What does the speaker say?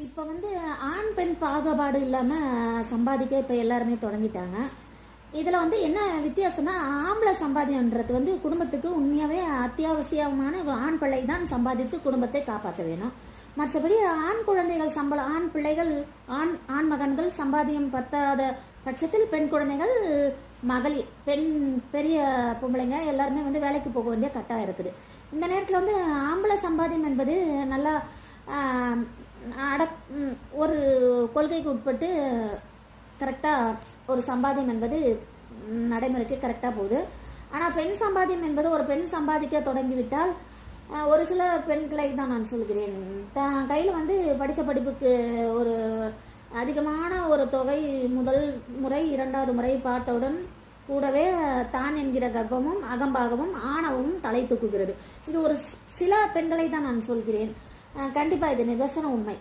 இப்போ வந்து ஆண் பெண் பாகுபாடு இல்லாமல் சம்பாதிக்க இப்போ எல்லாருமே தொடங்கிட்டாங்க. இதில் வந்து என்ன வித்தியாசம்னா, ஆம்பளை சம்பாதியன்றது வந்து குடும்பத்துக்கு உண்மையாகவே அத்தியாவசியமான ஆண் பிள்ளை தான் சம்பாதித்து குடும்பத்தை காப்பாற்ற வேணும். மற்றபடி ஆண் குழந்தைகள் ஆண் பிள்ளைகள் ஆண் மகன்கள் சம்பாதியம் பத்தாத பட்சத்தில் பெண் குழந்தைகள் மகளிர் பெரிய பொம்பளைங்க எல்லாருமே வந்து வேலைக்கு போக வேண்டிய கட்டாயம் இருக்குது. இந்த நேரத்தில் வந்து ஆம்பளை சம்பாதியம் என்பது நல்லா ஒரு கொள்கைக்கு உட்பட்டு கரெக்டாக ஒரு சம்பாத்தியம் என்பது நடைமுறைக்கு கரெக்டாக போகுது. ஆனால் பெண் சம்பாத்தியம் என்பது ஒரு பெண் சம்பாதிக்க தொடங்கிவிட்டால் ஒரு சில பெண்களை தான் நான் சொல்கிறேன், தான் கையில் வந்து படித்த படிப்புக்கு ஒரு அதிகமான ஒரு தொகை முதல் முறை இரண்டாவது முறை பார்த்தவுடன் கூடவே தான் என்கிற கர்ப்பமும் அகம்பாகமும் ஆணவமும் தலை தூக்குகிறது. இது ஒரு சில பெண்களை தான் நான் சொல்கிறேன். கண்டிப்பாக இது நிதர்சன உண்மை.